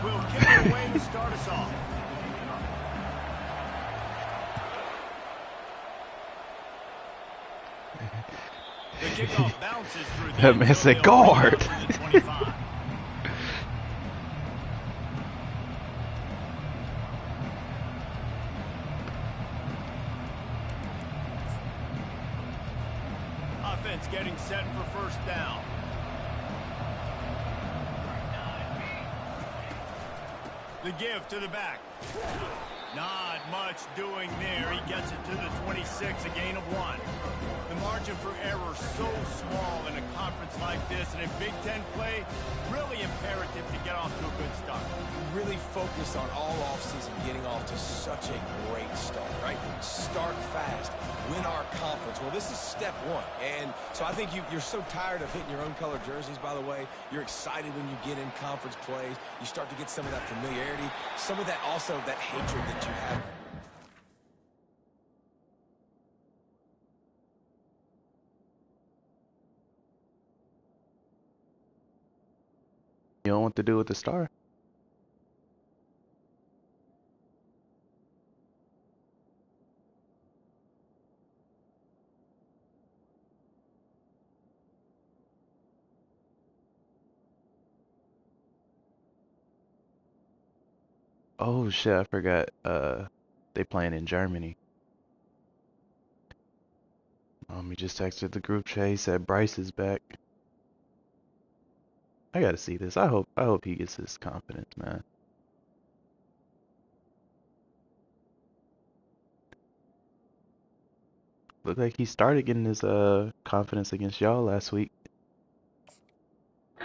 will kick it away to start us off. The kickoff bounces through the that man said guard. Offense getting set for first down. The give to the back. Not much doing there. He gets it to the 26, a gain of 1. The margin for error so small in a conference like this, and in Big Ten play, really imperative to get off to a good start. Really focus on all offseason getting off to such a great start, right? Start fast, win our conference. Well, this is step 1, and so I think you're so tired of hitting your own color jerseys, by the way. You're excited when you get in conference plays. You start to get some of that familiarity, some of that also that hatred that you have. You don't want to do with the star. Oh shit, I forgot they playing in Germany. He just texted the group chat. He said Bryce is back. I gotta see this. I hope he gets his confidence, man. Looked like he started getting his confidence against y'all last week. So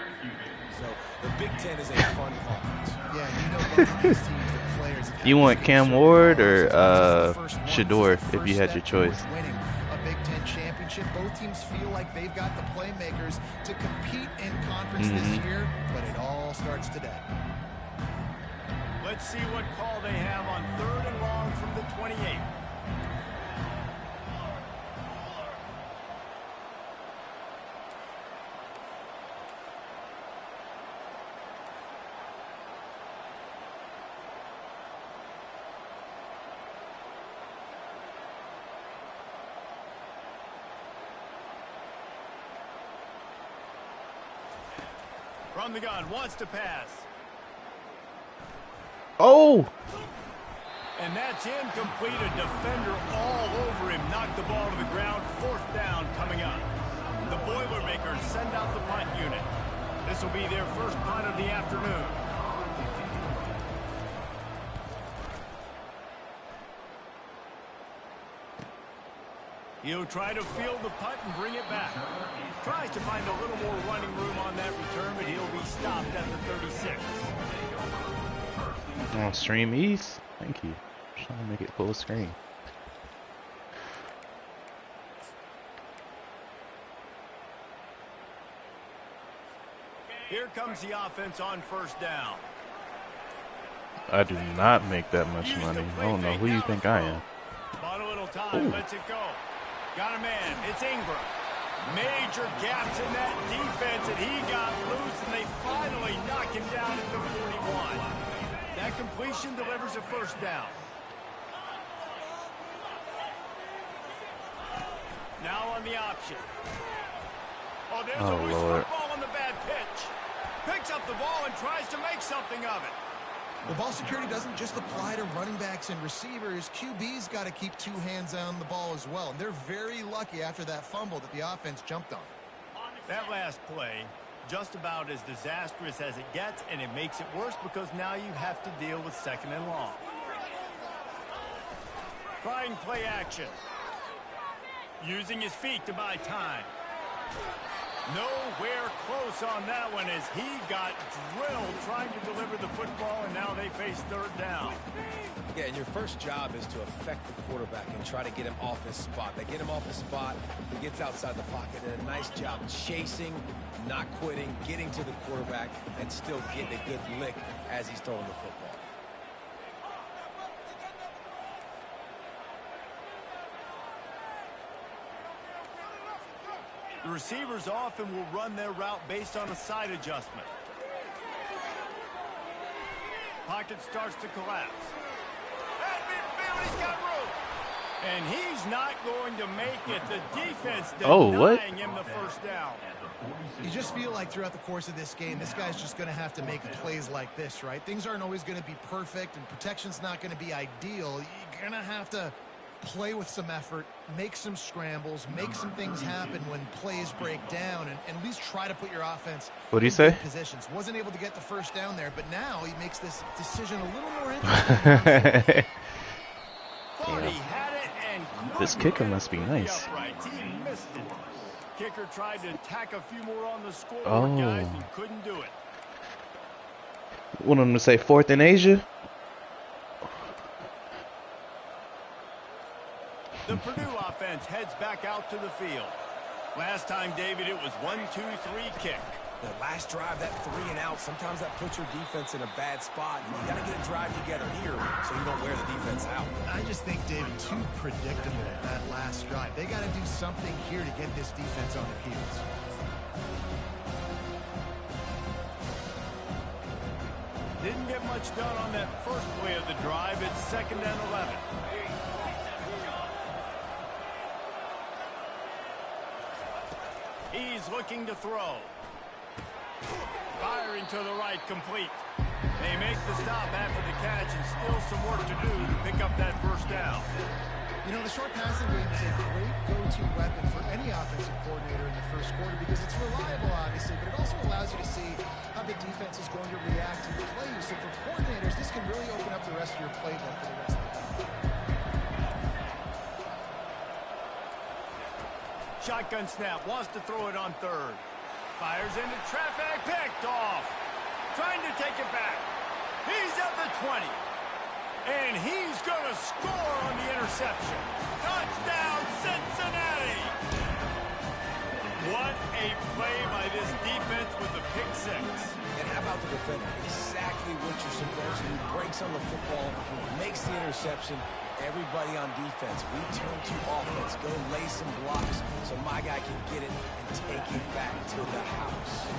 the Big Ten is a fun conference. Yeah, you know both of these teams, the players. You want Cam Ward or Shador if you had your choice? Winning a Big Ten championship. Both teams feel like they've got the playmakers to compete in conference this year, but it all starts today. Let's see what call they have on 3rd and long from the 28. From the gun, wants to pass. Oh! And that's incomplete. A defender all over him. Knocked the ball to the ground. 4th down coming up. The Boilermakers send out the punt unit. This will be their first punt of the afternoon. He'll try to field the punt and bring it back. Tries to find a little more running room on that return, but he'll be stopped at the 36. Oh, stream east. Thank you. Trying to make it full screen. Here comes the offense on 1st down. I do not make that much money. I don't know who you think I am. Bought a little time. Lets it go. Got a man. It's Ingram. Major gaps in that defense, and he got loose, and they finally knock him down at the 41. That completion delivers a 1st down. Now on the option. Oh, there's a loose football on the bad pitch. Picks up the ball and tries to make something of it. The ball security doesn't just apply to running backs and receivers. QB's got to keep 2 hands on the ball as well. And they're very lucky after that fumble that the offense jumped on. That last play, just about as disastrous as it gets, and it makes it worse because now you have to deal with 2nd and long. Trying play action. Using his feet to buy time. Nowhere close on that one as he got drilled trying to deliver the football, and now they face 3rd down. Yeah, and your first job is to affect the quarterback and try to get him off his spot. They get him off his spot, he gets outside the pocket, and a nice job chasing, not quitting, getting to the quarterback, and still getting a good lick as he's throwing the football. The receivers often will run their route based on a side adjustment. Pocket starts to collapse. At midfield, he's got room. And he's not going to make it. The defense denying him the first down. You just feel like throughout the course of this game, this guy's just going to have to make plays like this, right? Things aren't always going to be perfect, and protection's not going to be ideal. You're going to have to play with some effort, make some scrambles, make some things happen when plays break down, and at least try to put your offense in good positions. Wasn't able to get the first down there, but now he makes this decision a little more interesting. Thought he had it and this kicker must be nice. He missed it. Kicker tried to tack a few more on the scoreboard, guys, and couldn't do it. Want him to say 4th in Asia? The Purdue offense heads back out to the field. Last time, David, it was 1-2-3 kick. The last drive, that 3 and out, sometimes that puts your defense in a bad spot. And you got to get a drive together here so you don't wear the defense out. I just think, David, too predictable that last drive. They got to do something here to get this defense on their heels. Didn't get much done on that first play of the drive. It's 2nd and 11. He's looking to throw. Firing to the right, complete. They make the stop after the catch, and still some work to do to pick up that first down. You know, the short passing game is a great go-to weapon for any offensive coordinator in the first quarter because it's reliable, obviously, but it also allows you to see how the defense is going to react and play you. So for coordinators, this can really open up the rest of your playbook for the rest of the game. Shotgun snap, wants to throw it on 3rd. Fires into traffic, picked off. Trying to take it back. He's at the 20. And he's going to score on the interception. Touchdown, Cincinnati! What a play by this defense with the pick 6. And how about the defender? Exactly what you're supposed to do. Breaks on the football, makes the interception. Everybody on defense, we turn to offense. Go lay some blocks so my guy can get it and take it back to the house.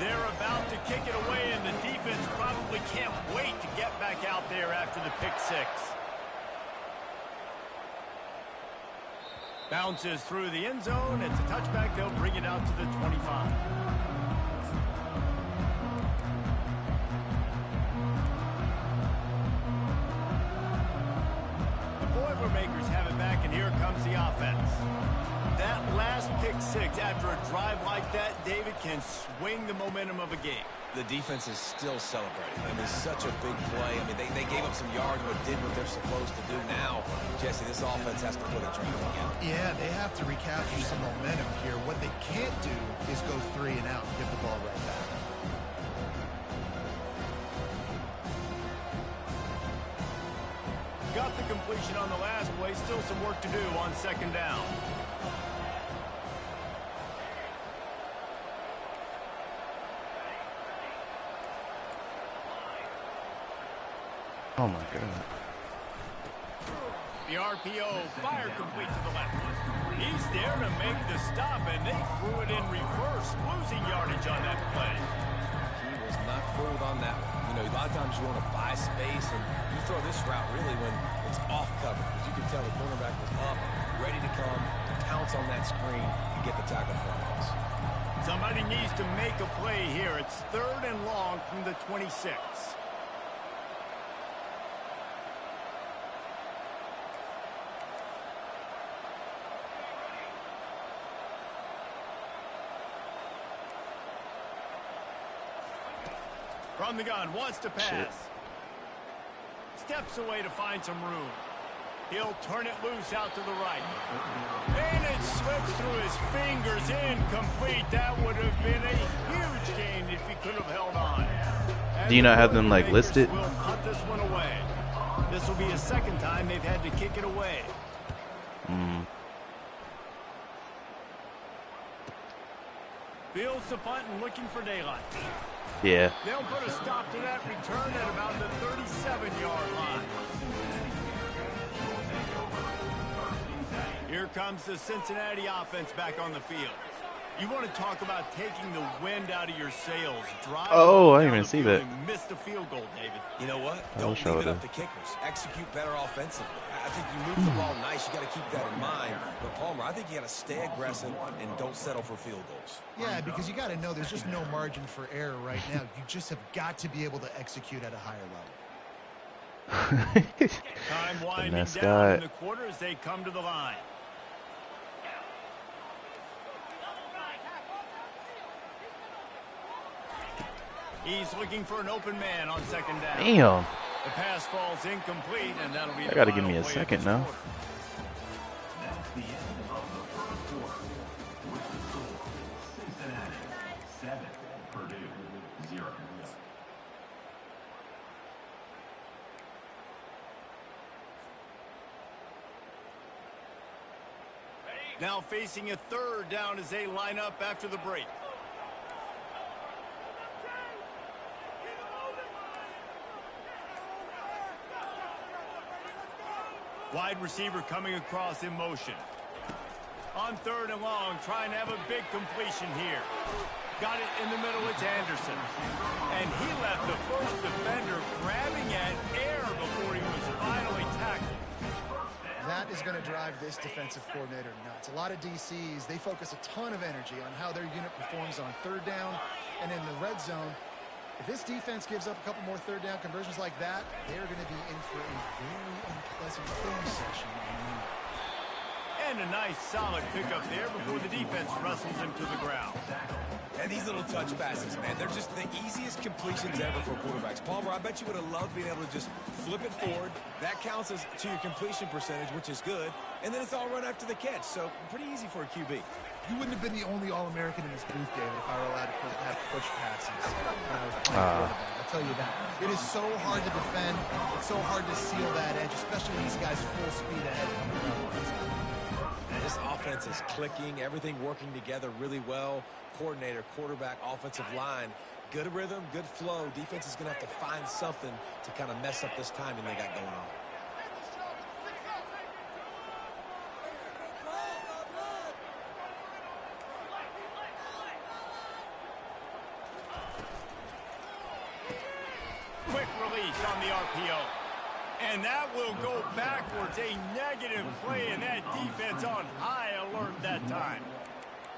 They're about to kick it away, and the defense probably can't wait to get back out there after the pick 6. Bounces through the end zone. It's a touchback. They'll bring it out to the 25. Makers have it back, and here comes the offense. That last pick 6 after a drive like that, David, can swing the momentum of a game. The defense is still celebrating. I mean, such a big play. I mean, they gave up some yards but did what they're supposed to do. Now, Jesse, this offense has to put a drink together. Yeah, they have to recapture some momentum here. What they can't do is go 3 and out and give the ball right back. Got the completion on the last play. Still some work to do on 2nd down. Oh my God. The RPO, fire complete to the left. He's there to make the stop, and they threw it in reverse, losing yardage on that play. He was not fooled on that one. You know, a lot of times you want to buy space, and you throw this route really when it's off cover. As you can tell, the cornerback was up, ready to come, pounce on that screen, and get the tackle for a loss. Somebody needs to make a play here. It's 3rd and long from the 26. From the gun, wants to pass. Steps away to find some room. He'll turn it loose out to the right. And it slips through his fingers, incomplete. That would have been a huge gain if he could have held on. And do you not have them like listed? Will cut this one away. This will be a 2nd time they've had to kick it away. Fields the punt and looking for daylight. Yeah. They'll put a stop to that return at about the 37-yard line. Here comes the Cincinnati offense back on the field. You want to talk about taking the wind out of your sails. Drive Oh, I down didn't even the see field that. and missed the field goal, David. You know what? I Don't wish I leave it would've. up to kickers. Execute better offensively. I think you move the ball nice. You got to keep that in mind. But Palmer, I think you got to stay aggressive and don't settle for field goals. Yeah, because you got to know there's just no margin for error right now. You just have got to be able to execute at a higher level. Time winding Finesse down guy. in the quarter as they come to the line. He's looking for an open man on second down. Damn. The pass falls incomplete, and that'll be I the gotta give final me a play of second this now. quarter. That's the end of the first quarter, with the score Cincinnati 7, Purdue 0. Now facing a third down as they line up after the break. Wide receiver coming across in motion. On third and long, trying to have a big completion here. Got it in the middle, it's Anderson. And he left the first defender grabbing at air before he was finally tackled. That is going to drive this defensive coordinator nuts. A lot of DCs, they focus a ton of energy on how their unit performs on third down and in the red zone. If this defense gives up a couple more third down conversions like that, they're going to be in for a very unpleasant film session. And a nice solid pickup there before the defense wrestles him to the ground. And these little touch passes, man, they're just the easiest completions ever for quarterbacks. Palmer, I bet you would have loved being able to just flip it forward. That counts as to your completion percentage, which is good. And then it's all run after the catch. So pretty easy for a QB. You wouldn't have been the only All-American in this booth, David, if I were allowed to have push passes when I was playing quarterback. I'll tell you that. It is so hard to defend. It's so hard to seal that edge, especially when these guys full speed ahead. This offense is clicking, everything working together really well. Coordinator, quarterback, offensive line, good rhythm, good flow. Defense is going to have to find something to kind of mess up this timing they got going on. Quick release on the RPO. And that will go backwards. A negative play, and that defense on high alert that time.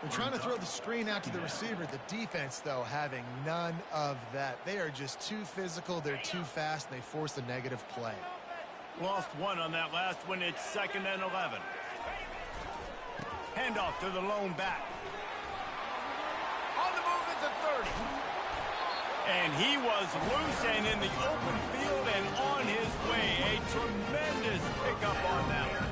They're trying to throw the screen out to the receiver. The defense, though, having none of that. They are just too physical. They're too fast, and they force a negative play. Lost one on that last one. It's 2nd and 11. Handoff to the lone back. On the move is the 30. And he was loose and in the open field and on his way. A tremendous pickup on that one.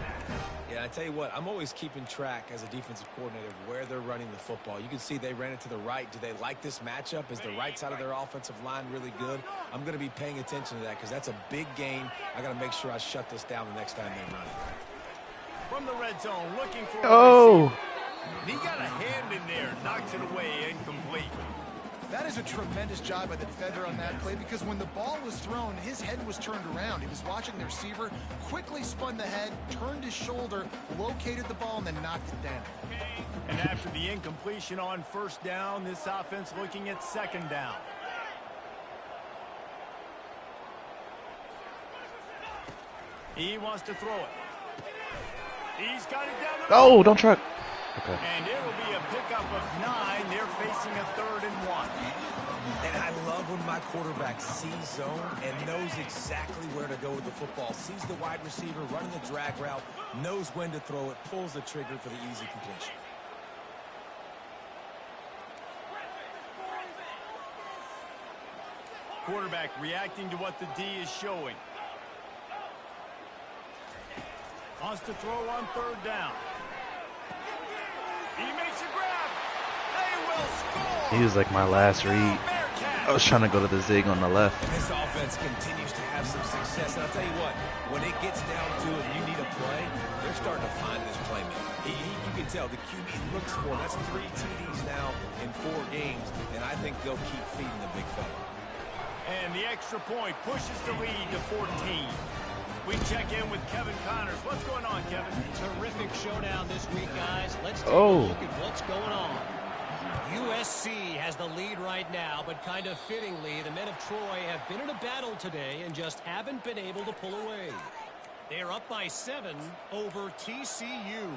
Yeah, I tell you what, I'm always keeping track as a defensive coordinator of where they're running the football. You can see they ran it to the right. Do they like this matchup? Is the right side of their offensive line really good? I'm going to be paying attention to that because that's a big gain. I got to make sure I shut this down the next time they run it. From the red zone, looking for Oh. He got a hand in there, knocks it away, incomplete. That is a tremendous job by the defender on that play because when the ball was thrown, his head was turned around. He was watching the receiver, quickly spun the head, turned his shoulder, located the ball, and then knocked it down. And after the incompletion on first down, this offense looking at 2nd down. He wants to throw it. He's got it down the Oh, don't truck. Okay. And it'll be a pickup of 9. They're facing a 3rd and 1. And I love when my quarterback sees zone and knows exactly where to go with the football. Sees the wide receiver running the drag route, knows when to throw it, pulls the trigger for the easy completion. Quarterback reacting to what the D is showing. Wants to throw on 3rd down. He makes a grab. They will score. He was like my last read. I was trying to go to the zig on the left. And this offense continues to have some success. And I'll tell you what, when it gets down to it, you need a play, they're starting to find this playmaker. You can tell the QB looks for him. That's 3 TDs now in 4 games, and I think they'll keep feeding the big fella. And the extra point pushes the lead to 14. We check in with Kevin Connors. What's going on, Kevin? Terrific showdown this week, guys. Let's take a Oh. look at what's going on. USC has the lead right now, but kind of fittingly, the men of Troy have been in a battle today and just haven't been able to pull away. They're up by 7 over TCU.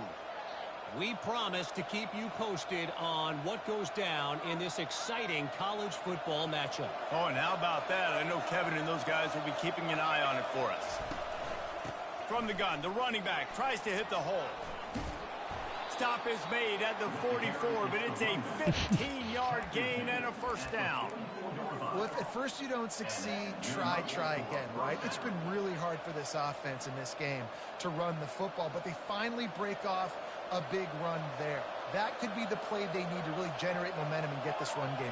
We promise to keep you posted on what goes down in this exciting college football matchup. Oh, and how about that? I know Kevin and those guys will be keeping an eye on it for us. From the gun, the running back tries to hit the hole. Stop is made at the 44, but it's a 15-yard gain and a first down. Well, if at first you don't succeed, try again, right? It's been really hard for this offense in this game to run the football, but they finally break off a big run there. That could be the play they need to really generate momentum and get this run game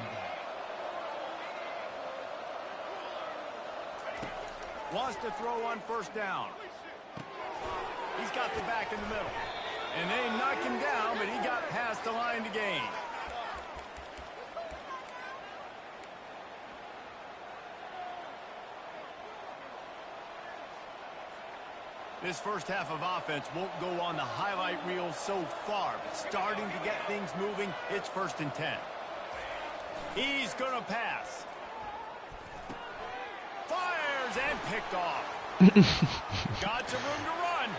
going. Wants to throw on first down. He's got the back in the middle. And they knocked him down, but he got past the line to gain. This first half of offense won't go on the highlight reel so far, but starting to get things moving, it's 1st and 10. He's going to pass. Fires and picked off. Got some room to run.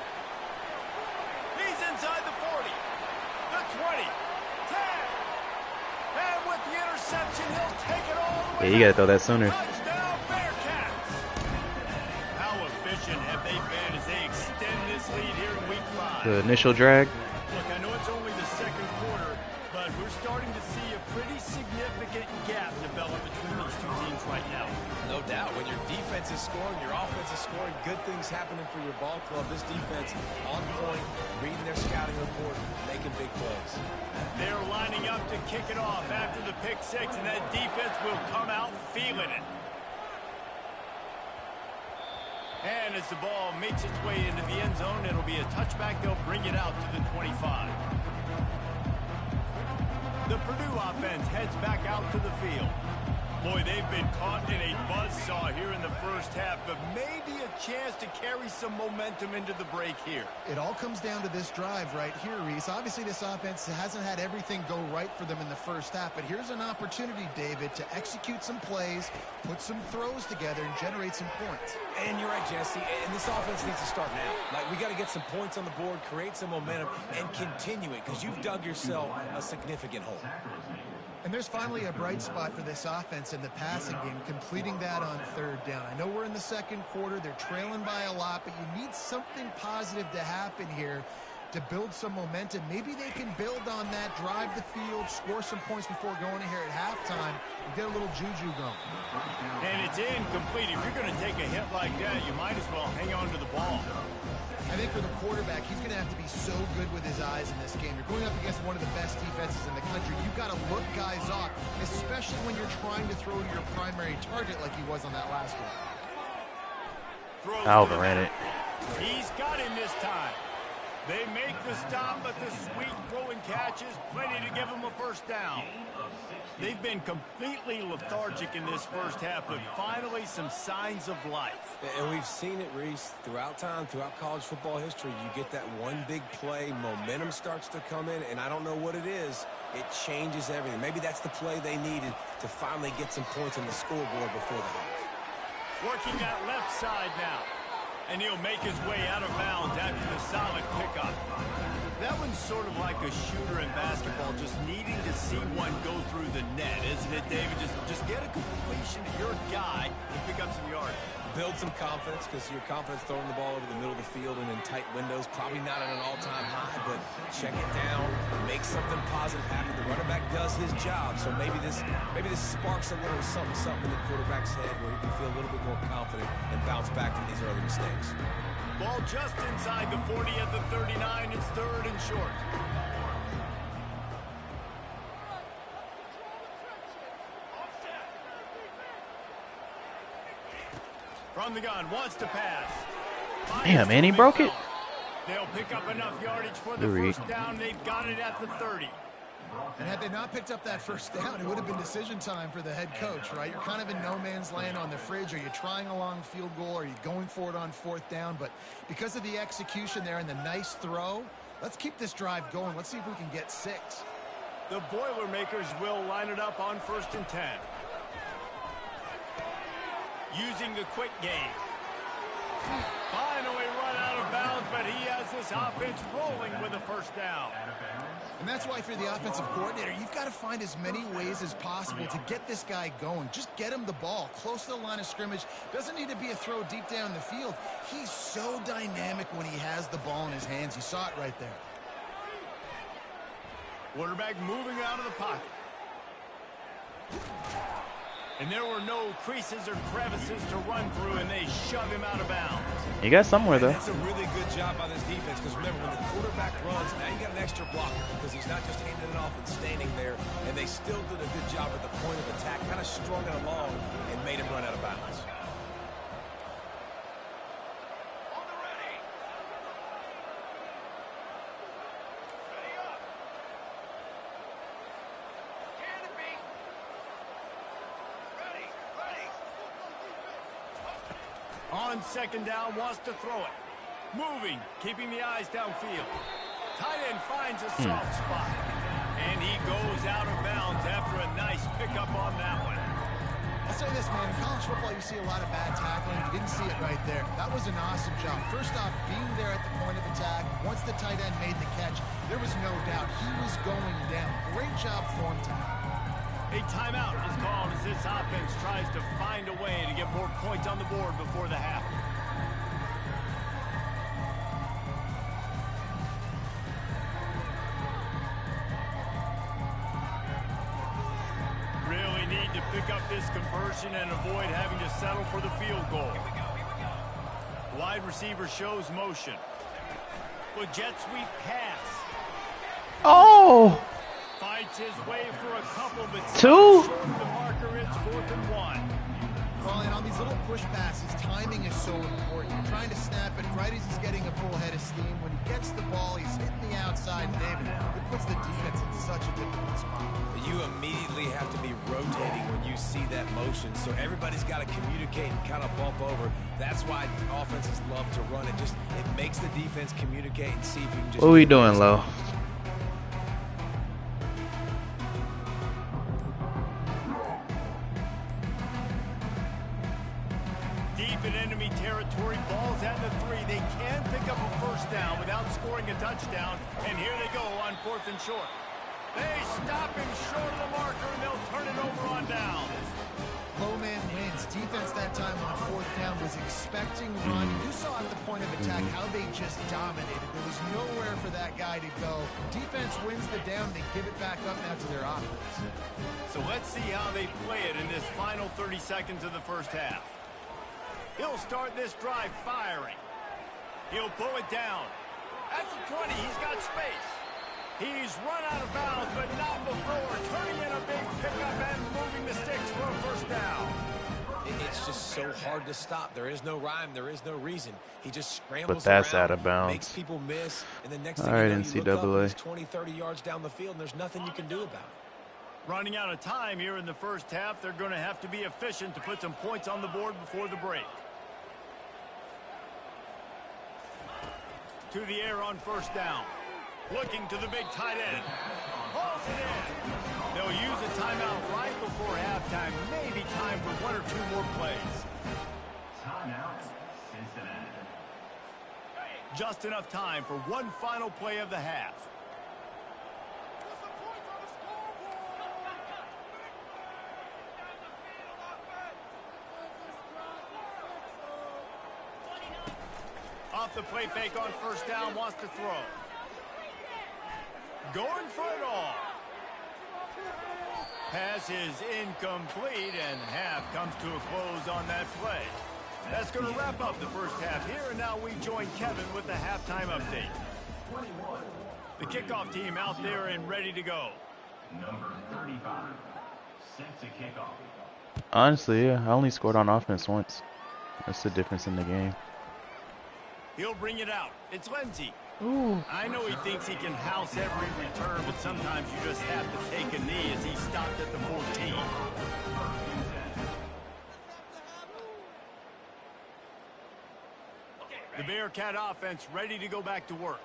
He's inside the 40, the 20, 10. And with the interception, he'll take it all the way. Yeah, you gotta throw that sooner. Touchdown, Bearcats. How efficient have they been as they extend this lead here in week 5? The initial drag. Look, I know it's only the second quarter, but we're starting to see a pretty significant gap develop between these two teams right now. No doubt. When your defense is scoring, your offense is scoring, good things happening for your ball club. This defense on point, reading their scouting report, making big plays. They're lining up to kick it off after the pick 6, and that defense will come out feeling it. And as the ball makes its way into the end zone, it'll be a touchback. They'll bring it out to the 25. The Purdue offense heads back out to the field. Boy, they've been caught in a buzzsaw here in the first half, but maybe a chance to carry some momentum into the break here. It all comes down to this drive right here, Reese. Obviously, this offense hasn't had everything go right for them in the first half, but here's an opportunity, David, to execute some plays, put some throws together, and generate some points. And you're right, Jesse, and this offense needs to start now. Like, we got to get some points on the board, create some momentum, and continue it, because you've dug yourself a significant hole. And there's finally a bright spot for this offense in the passing game, completing that on 3rd down. I know we're in the second quarter. They're trailing by a lot, but you need something positive to happen here to build some momentum. Maybe they can build on that, drive the field, score some points before going in here at halftime, and get a little juju going. And it's incomplete. If you're going to take a hit like that, you might as well hang on to the ball. I think for the quarterback, he's going to have to be so good with his eyes in this game. You're going up against one of the best defenses in the country. You've got to look guys off, especially when you're trying to throw to your primary target like he was on that last one. Alvin ran it. He's got him this time. They make the stop, but the sweet throwing catch is plenty to give him a first down. They've been completely lethargic in this first half, but finally some signs of life. And we've seen it, Reese, throughout time, throughout college football history. You get that one big play, momentum starts to come in, and I don't know what it is. It changes everything. Maybe that's the play they needed to finally get some points on the scoreboard before the half. Working that left side now. And he'll make his way out of bounds after the solid pickup. That one's sort of like a shooter in basketball, just needing to see one go through the net, isn't it, David? Just get a completion to your guy and pick up some yards. Build some confidence, because your confidence throwing the ball over the middle of the field and in tight windows, probably not at an all-time high, but check it down, make something positive happen. The running back does his job, so maybe this sparks a little something in the quarterback's head where he can feel a little bit more confident and bounce back from these early mistakes. Ball just inside the 40 at the 39. It's 3rd and short. From the gun, wants to pass. Damn, man, he broke it. They'll pick up enough yardage for the first down. They've got it at the 30. And had they not picked up that first down, it would have been decision time for the head coach, right? You're kind of in no man's land on the fridge. Are you trying a long field goal? Are you going for it on 4th down? But because of the execution there and the nice throw, let's keep this drive going. Let's see if we can get 6. The Boilermakers will line it up on 1st and 10. Using the quick game. Finally run out of bounds, but he has this offense rolling with a 1st down. And that's why for the offensive coordinator, you've got to find as many ways as possible to get this guy going. Just get him the ball close to the line of scrimmage. Doesn't need to be a throw deep down the field. He's so dynamic when he has the ball in his hands. You saw it right there. Quarterback moving out of the pocket. And there were no creases or crevices to run through, and they shove him out of bounds. You got somewhere, though. That's a really good job by this defense, because remember, when the quarterback runs, now you got an extra blocker, because he's not just handing it off and standing there, and they still did a good job at the point of attack, kind of strung it along and made him run out of bounds. On 2nd down, wants to throw it. Moving, keeping the eyes downfield. Tight end finds a soft spot. And he goes out of bounds after a nice pickup on that one. I'll say this, man. In college football, you see a lot of bad tackling. You didn't see it right there. That was an awesome job. First off, being there at the point of attack. Once the tight end made the catch, there was no doubt he was going down. Great job for him tonight. A timeout is called as this offense tries to find a way to get more points on the board before the half. Really need to pick up this conversion and avoid having to settle for the field goal. Wide receiver shows motion. With jet sweep pass. Oh! Fights his way for a couple, but two? Short of the marker, it's 4th and 1. Well, and on these little push passes, timing is so important. You're trying to snap it right as he's getting a full head of steam. When he gets the ball, he's hitting the outside, David. It puts the defense in such a difficult spot. You immediately have to be rotating when you see that motion, so everybody's got to communicate and kind of bump over. That's why offenses love to run it. It makes the defense communicate and see if you can just... What are we doing, Lo? Deep in enemy territory, balls at the 3. They can pick up a 1st down without scoring a touchdown, and here they go on 4th and short. They stop him short of the marker, and they'll turn it over on downs. Low man wins. Defense that time on 4th down was expecting run. You saw at the point of attack how they just dominated. There was nowhere for that guy to go. Defense wins the down. They give it back up now to their offense. So let's see how they play it in this final 30 seconds of the 1st half. He'll start this drive firing. He'll pull it down. At the 20, he's got space. He's run out of bounds, but not before turning in a big pickup and moving the sticks for a 1st down. It's just so hard to stop. There is no rhyme. There is no reason. He just scrambles But that's around, out of bounds. makes people miss, and the next thing All right, you know, you look up and NCAA. he's 20, 30 yards down the field, and there's nothing you can do about it. Running out of time here in the 1st half, they're going to have to be efficient to put some points on the board before the break. To the air on 1st down. Looking to the big tight end. Hauls it in. They'll use a timeout right before halftime. Maybe time for 1 or 2 more plays. Timeout, Cincinnati. Just enough time for one final play of the half. Off the play fake on 1st down, wants to throw. Going for it all. Pass is incomplete, and half comes to a close on that play. That's going to wrap up the 1st half here, and now we join Kevin with the halftime update. The kickoff team out there and ready to go. Number 35, set to kickoff. Honestly, yeah, I only scored on offense once. That's the difference in the game. He'll bring it out. It's Lindsey. Ooh. I know he thinks he can house every return, but sometimes you just have to take a knee as he stopped at the 14. The Bearcat offense ready to go back to work.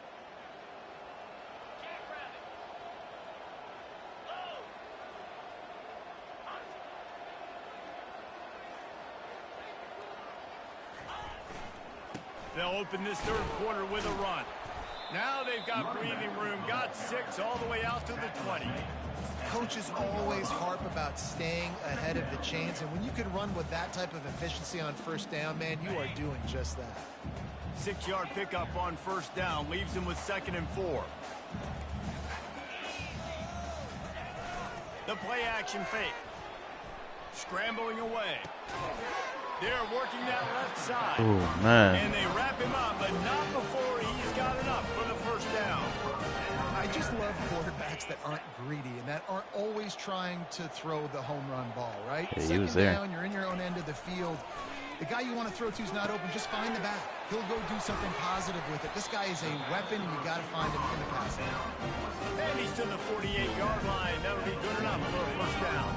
They'll open this third quarter with a run. Now they've got breathing room, got 6 all the way out to the 20. Coaches always harp about staying ahead of the chains, and when you can run with that type of efficiency on first down, man, you are doing just that. 6-yard pickup on first down leaves him with 2nd and 4. The play action fake. Scrambling away. They're working that left side. Oh, man. And they wrap him up, but not before he's got enough for the first down. I just love quarterbacks that aren't greedy and that aren't always trying to throw the home run ball, right? Yeah, he Second was there. down, you're in your own end of the field. The guy you want to throw to is not open. Just find the back. He'll go do something positive with it. This guy is a weapon, and you got to find him in the pass game. And he's to the 48-yard line. That'll be good enough for a first down.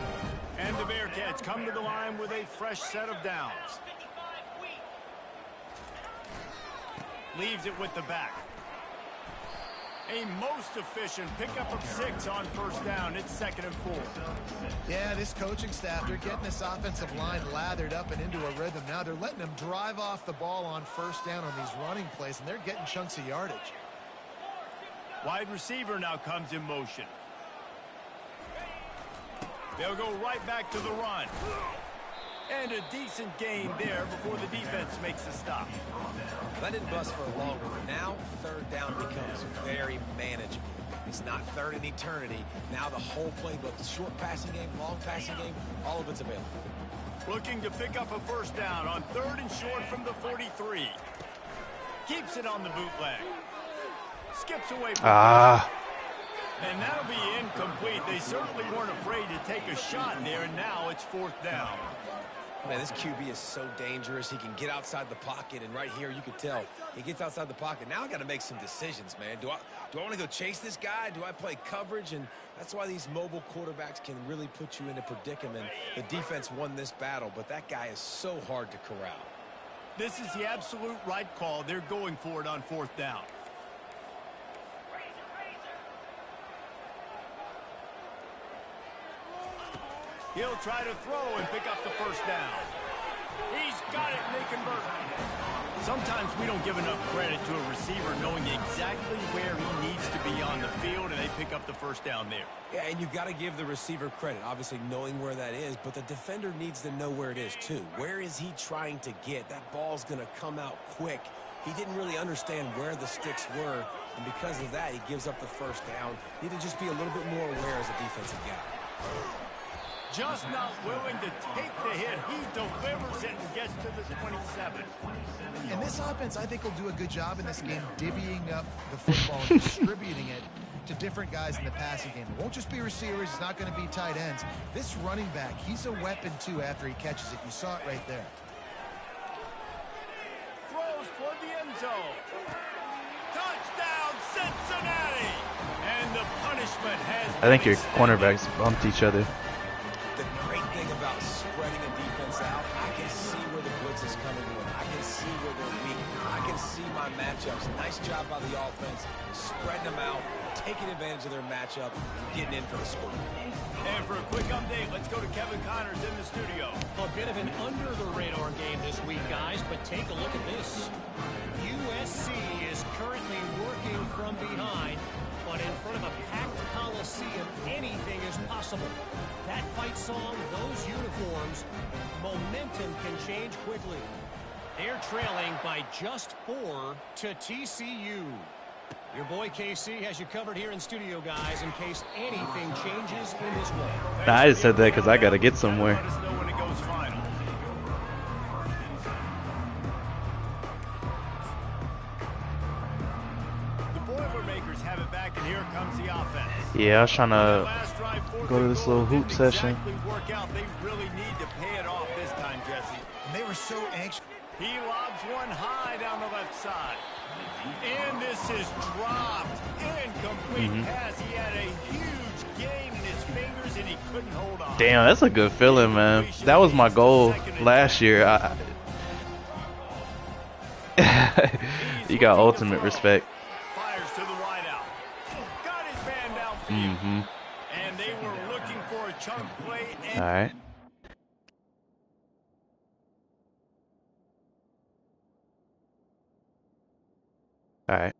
And the Bearcats come to the line with a fresh set of downs. Leaves it with the back. A most efficient pickup of 6 on first down. It's 2nd and 4. Yeah, this coaching staff, they're getting this offensive line lathered up and into a rhythm. Now they're letting them drive off the ball on first down on these running plays, and they're getting chunks of yardage. Wide receiver now comes in motion. They'll go right back to the run. And a decent gain there before the defense makes a stop. That didn't bust for a long one. Now, third down becomes very manageable. It's not third in eternity. Now the whole playbook, short passing game, long passing game, all of it's available. Looking to pick up a first down on 3rd and short from the 43. Keeps it on the bootleg. Skips away from and that'll be incomplete. They certainly weren't afraid to take a shot there, and now it's 4th down. Man, this QB is so dangerous. He can get outside the pocket, and right here you can tell he gets outside the pocket. Now I got to make some decisions, man. Do I want to go chase this guy? Do I play coverage? And that's why these mobile quarterbacks can really put you in a predicament. The defense won this battle, but that guy is so hard to corral. This is the absolute right call. They're going for it on 4th down. He'll try to throw and pick up the first down. He's got it, and they convert. Sometimes we don't give enough credit to a receiver knowing exactly where he needs to be on the field, and they pick up the first down there. Yeah, and you've got to give the receiver credit, obviously knowing where that is, but the defender needs to know where it is too. Where is he trying to get? That ball's going to come out quick. He didn't really understand where the sticks were, and because of that, he gives up the first down. Need to just be a little bit more aware as a defensive guy. Just not willing to take the hit. He delivers it and gets to the 27. And this offense, I think, will do a good job in this game divvying up the football and distributing it to different guys in the passing game. It won't just be receivers. It's not going to be tight ends. This running back, he's a weapon, too, after he catches it. You saw it right there. Throws toward the end zone. Touchdown, Cincinnati! And the punishment has I think your been extended. cornerbacks bumped each other. The great thing about spreading a defense out, I can see where the blitz is coming in. I can see where they're weak. I can see my matchups. Nice job by the offense, spreading them out, taking advantage of their matchup, and getting in for the score. And for a quick update, let's go to Kevin Connors in the studio. A bit of an under-the-radar game this week, guys, but take a look at this. USC is currently working from behind, but in front of a packed Coliseum, anything is possible. That fight song, those uniforms, momentum can change quickly. They're trailing by just 4 to TCU. Your boy KC has you covered here in studio, guys, in case anything changes in this way. Nah, I just said that because I got to get somewhere. Let us know when it goes final. The Boilermakers have it back, and here comes the offense. Yeah, I was trying to Last drive, fourth go to and this goal, little hoop didn't session. exactly work out. They really need to pay it off this time, Jesse. And they were so anxious. He lobs one high down the left side. And this is dropped. Incomplete pass. He had a huge gain in his fingers, and he couldn't hold on. Damn, that's a good feeling, man. That was my goal last year. You got ultimate respect. Fires to the wideout. Got his man downfield. And they were looking for a chunk play. And All right. All right.